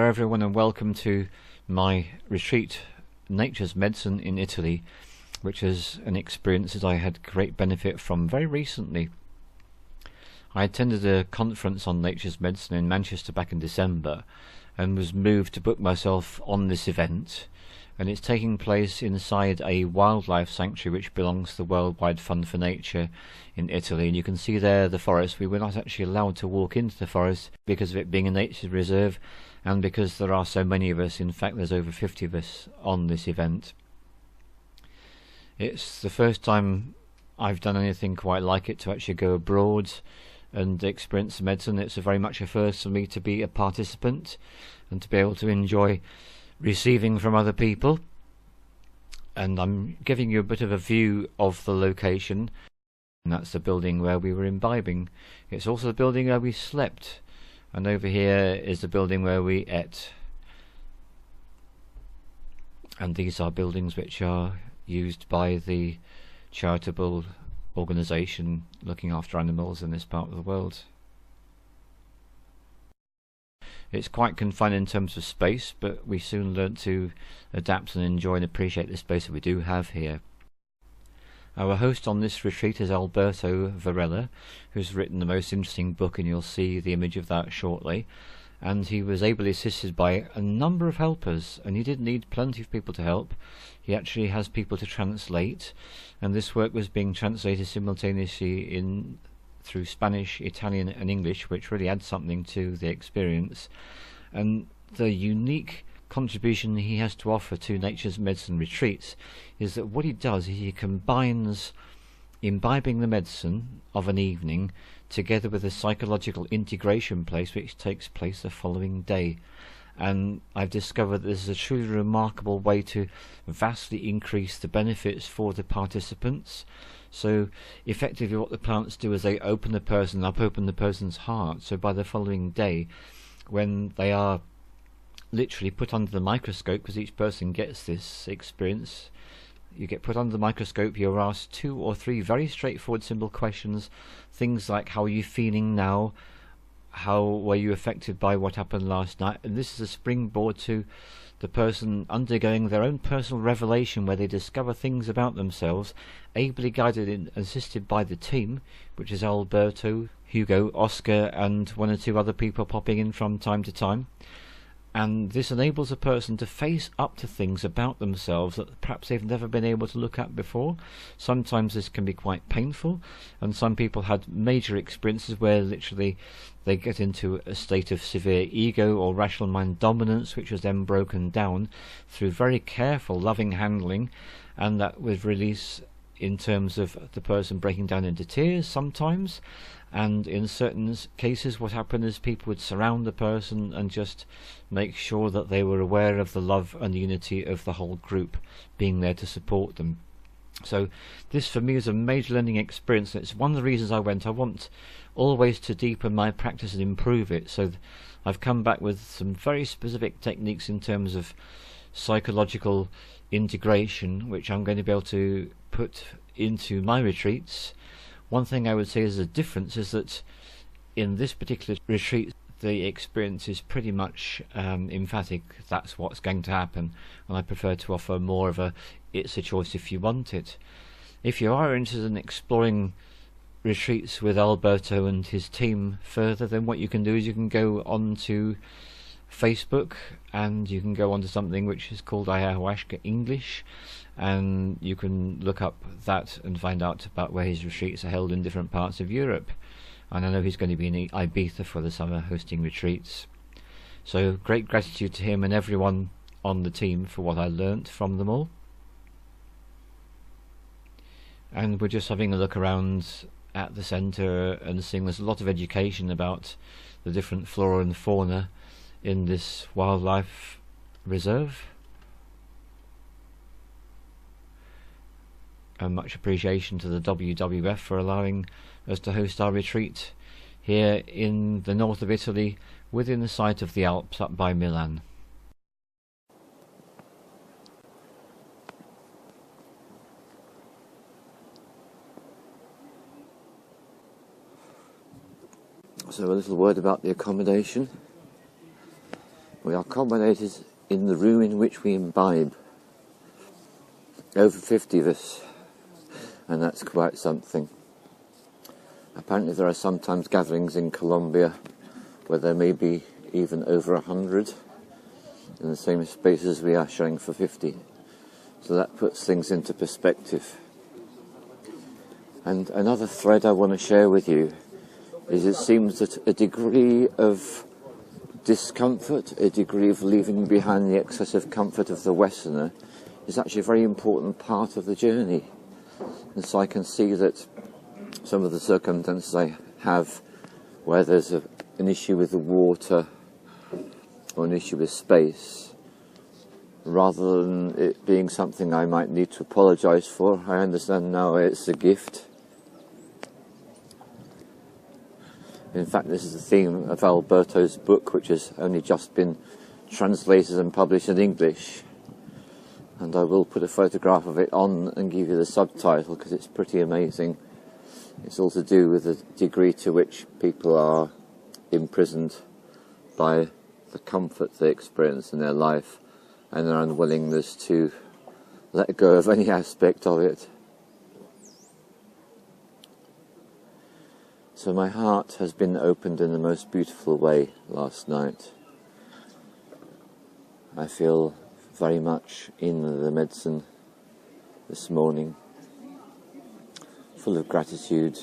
there everyone, and welcome to my retreat, Nature's Medicine in Italy, which is an experience that I had great benefit from very recently. I attended a conference on Nature's Medicine in Manchester back in December and was moved to book myself on this event, and it's taking place inside a wildlife sanctuary which belongs to the Worldwide Fund for Nature in Italy. And you can see there the forest. We were not actually allowed to walk into the forest because of it being a nature reserve, and because there are so many of us. In fact, there's over 50 of us on this event. It's the first time I've done anything quite like it, to actually go abroad and experience medicine. It's very much a first for me to be a participant and to be able to enjoy receiving from other people. And I'm giving you a bit of a view of the location, and that's the building where we were imbibing. It's also the building where we slept, and over here is the building where we ate. And these are buildings which are used by the charitable organisation looking after animals in this part of the world. It's quite confined in terms of space, but we soon learnt to adapt and enjoy and appreciate the space that we do have here. Our host on this retreat is Alberto Varela, who's written the most interesting book, and you'll see the image of that shortly. And he was ably assisted by a number of helpers, and he did need plenty of people to help. He actually has people to translate, and this work was being translated simultaneously through Spanish, Italian and English, which really adds something to the experience. And the unique contribution he has to offer to Nature's Medicine retreats is that what he does is he combines imbibing the medicine of an evening together with a psychological integration place which takes place the following day. And I've discovered that this is a truly remarkable way to vastly increase the benefits for the participants. So effectively what the plants do is they open the person up, open the person's heart. So by the following day, when they are literally put under the microscope, because each person gets this experience, you get put under the microscope, you're asked 2 or 3 very straightforward simple questions, things like how are you feeling now, how were you affected by what happened last night, and this is a springboard to the person undergoing their own personal revelation, where they discover things about themselves, ably guided and assisted by the team, which is Alberto, Hugo, Oscar and 1 or 2 other people popping in from time to time. And this enables a person to face up to things about themselves that perhaps they've never been able to look at before. Sometimes this can be quite painful, and some people had major experiences where literally they get into a state of severe ego or rational mind dominance, which was then broken down through very careful loving handling, and that would release in terms of the person breaking down into tears sometimes. And in certain cases what happened is people would surround the person and just make sure that they were aware of the love and the unity of the whole group being there to support them. So this for me is a major learning experience, and it's one of the reasons I went. I want always to deepen my practice and improve it, so I've come back with some very specific techniques in terms of psychological integration, which I'm going to be able to put into my retreats. One thing I would say is a difference is that in this particular retreat the experience is pretty much emphatic. That's what's going to happen, and I prefer to offer more of a it's a choice if you want it. If you are interested in exploring retreats with Alberto and his team further, then what you can do is you can go on to Facebook, and you can go on to something which is called Ayahuasca English, and you can look up that and find out about where his retreats are held in different parts of Europe. And I know he's going to be in Ibiza for the summer hosting retreats. So great gratitude to him and everyone on the team for what I learnt from them all. And we're just having a look around at the centre and seeing there's a lot of education about the different flora and fauna in this wildlife reserve. And much appreciation to the WWF for allowing us to host our retreat here in the north of Italy, within the sight of the Alps up by Milan. So a little word about the accommodation. We are culminated in the room in which we imbibe. Over 50 of us, and that's quite something. Apparently there are sometimes gatherings in Colombia where there may be even over 100 in the same space as we are showing for 50. So that puts things into perspective. And another thread I want to share with you is it seems that a degree of discomfort, a degree of leaving behind the excessive comfort of the Westerner is actually a very important part of the journey. And so I can see that some of the circumstances I have where there's an issue with the water or an issue with space, rather than it being something I might need to apologise for, I understand now it's a gift. In fact, this is the theme of Alberto's book, which has only just been translated and published in English. And I will put a photograph of it on and give you the subtitle, because it's pretty amazing. It's all to do with the degree to which people are imprisoned by the comfort they experience in their life and their unwillingness to let go of any aspect of it. So my heart has been opened in the most beautiful way last night. I feel very much in the medicine this morning, full of gratitude,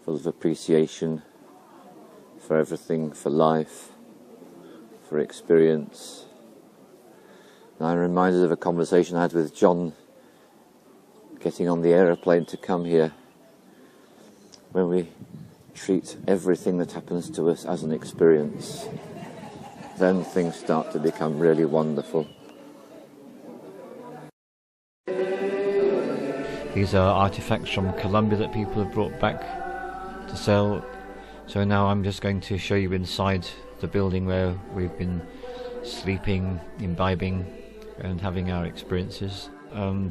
full of appreciation for everything, for life, for experience. And I'm reminded of a conversation I had with John getting on the aeroplane to come here. When we treat everything that happens to us as an experience, then things start to become really wonderful. These are artifacts from Colombia that people have brought back to sell. So now I'm just going to show you inside the building where we've been sleeping, imbibing and having our experiences.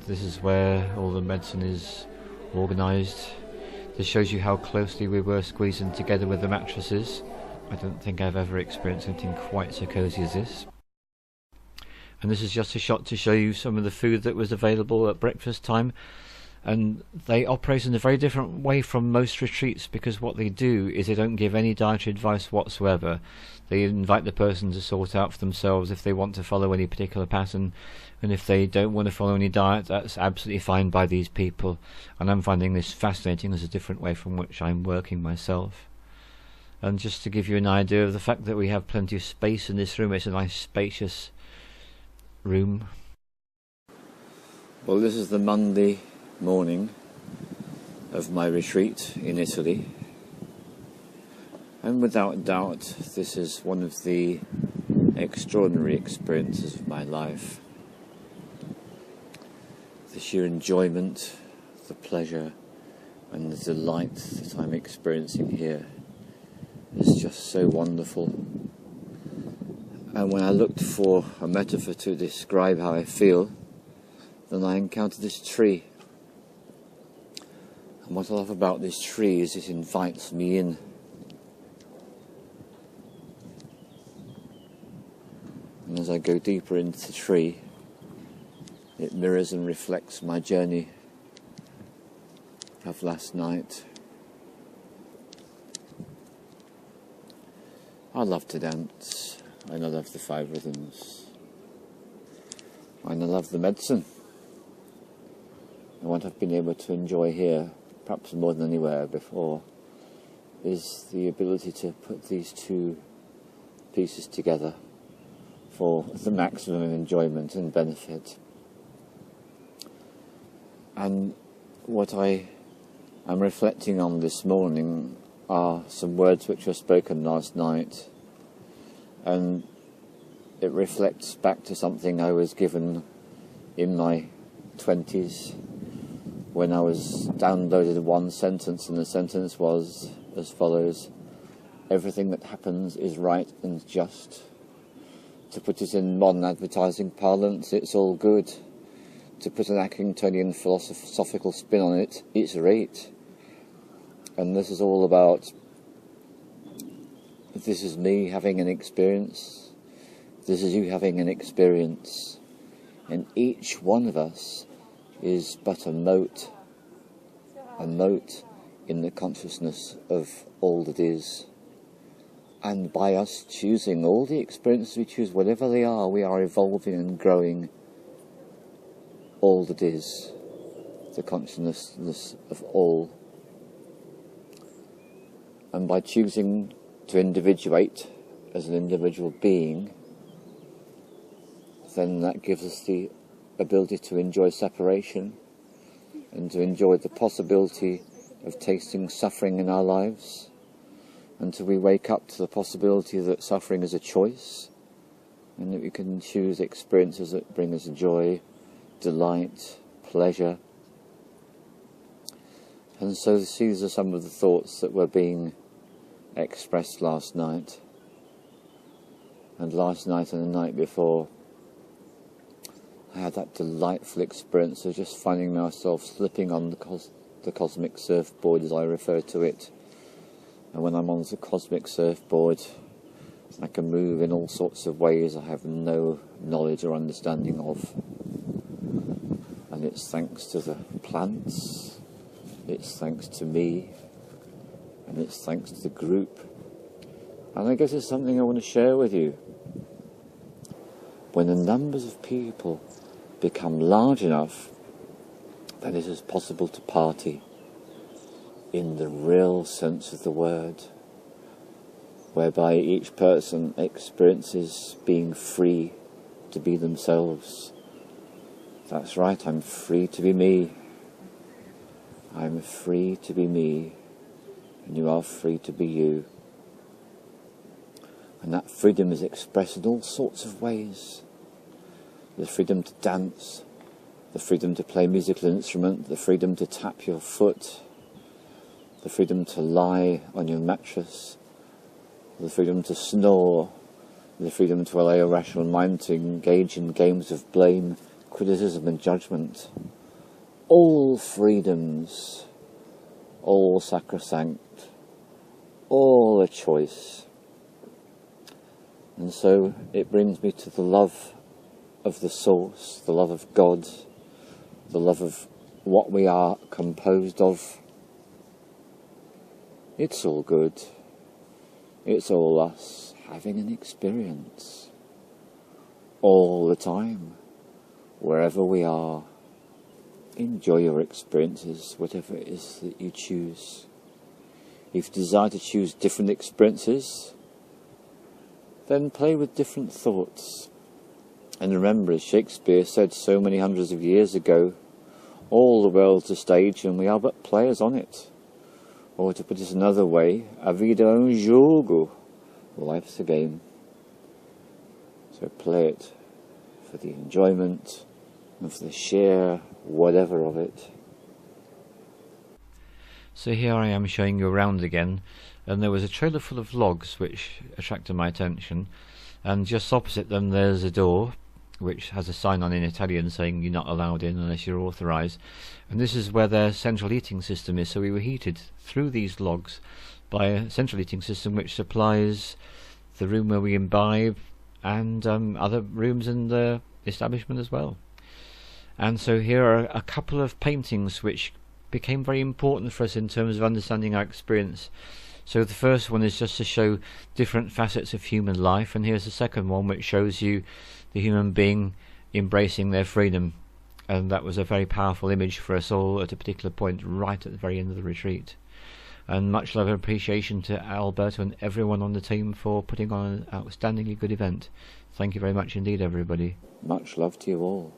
This is where all the medicine is organised. This shows you how closely we were squeezing together with the mattresses. I don't think I've ever experienced anything quite so cosy as this. And this is just a shot to show you some of the food that was available at breakfast time. And they operate in a very different way from most retreats, because what they do is they don't give any dietary advice whatsoever. They invite the person to sort out for themselves if they want to follow any particular pattern, and if they don't want to follow any diet, that's absolutely fine by these people. And I'm finding this fascinating as a different way from which I'm working myself. And just to give you an idea of the fact that we have plenty of space in this room, it's a nice spacious room. Well, this is the Monday morning of my retreat in Italy, and without doubt this is one of the extraordinary experiences of my life. The sheer enjoyment, the pleasure and the delight that I'm experiencing here is just so wonderful. And when I looked for a metaphor to describe how I feel, then I encountered this tree. And what I love about this tree is it invites me in. And as I go deeper into the tree, it mirrors and reflects my journey of last night. I love to dance, and I love the 5 rhythms, and I love the medicine. And what I've been able to enjoy here, perhaps more than anywhere before, is the ability to put these two pieces together for the maximum enjoyment and benefit. And what I am reflecting on this morning are some words which were spoken last night, and it reflects back to something I was given in my 20s when I was downloaded one sentence, and the sentence was as follows: everything that happens is right and just. To put it in modern advertising parlance, it's all good. To put an Acringtonian philosophical spin on it, it's right. And this is all about, this is me having an experience, This is you having an experience, and each one of us is but a mote in the consciousness of all that is. And by us choosing all the experiences we choose, whatever they are, we are evolving and growing all that is, the consciousness of all. And by choosing to individuate as an individual being, then that gives us the ability to enjoy separation and to enjoy the possibility of tasting suffering in our lives, until we wake up to the possibility that suffering is a choice and that we can choose experiences that bring us joy, delight, pleasure. And so these are some of the thoughts that were being expressed last night. And last night and the night before, I had that delightful experience of just finding myself slipping on the cosmic surfboard, as I refer to it. And when I'm on the cosmic surfboard, I can move in all sorts of ways I have no knowledge or understanding of. And it's thanks to the plants, it's thanks to me, and it's thanks to the group. And I guess it's something I want to share with you. When the numbers of people become large enough, then it is possible to party in the real sense of the word, whereby each person experiences being free to be themselves. That's right, I'm free to be me. I'm free to be me, and you are free to be you. And that freedom is expressed in all sorts of ways. The freedom to dance, the freedom to play a musical instrument, the freedom to tap your foot, the freedom to lie on your mattress, the freedom to snore, the freedom to allow your rational mind to engage in games of blame, criticism and judgment. All freedoms, all sacrosanct, all a choice. And so it brings me to the love of the source, the love of God, the love of what we are composed of. It's all good. It's all us having an experience all the time, wherever we are. Enjoy your experiences, whatever it is that you choose. If you desire to choose different experiences, then play with different thoughts. And remember, as Shakespeare said so many hundreds of years ago, all the world's a stage and we are but players on it. Or to put it another way, a vida é um jogo, life's a game. So play it for the enjoyment and for the sheer whatever of it. So here I am showing you around again, and there was a trailer full of logs which attracted my attention, and just opposite them there's a door which has a sign on in Italian saying you're not allowed in unless you're authorised, and this is where their central heating system is. So we were heated through these logs by a central heating system which supplies the room where we imbibe and other rooms in the establishment as well. And so here are a couple of paintings which became very important for us in terms of understanding our experience. So the first one is just to show different facets of human life, and here's the second one which shows you the human being embracing their freedom. And that was a very powerful image for us all at a particular point right at the very end of the retreat. And much love and appreciation to Alberto and everyone on the team for putting on an outstandingly good event. Thank you very much indeed, everybody. Much love to you all.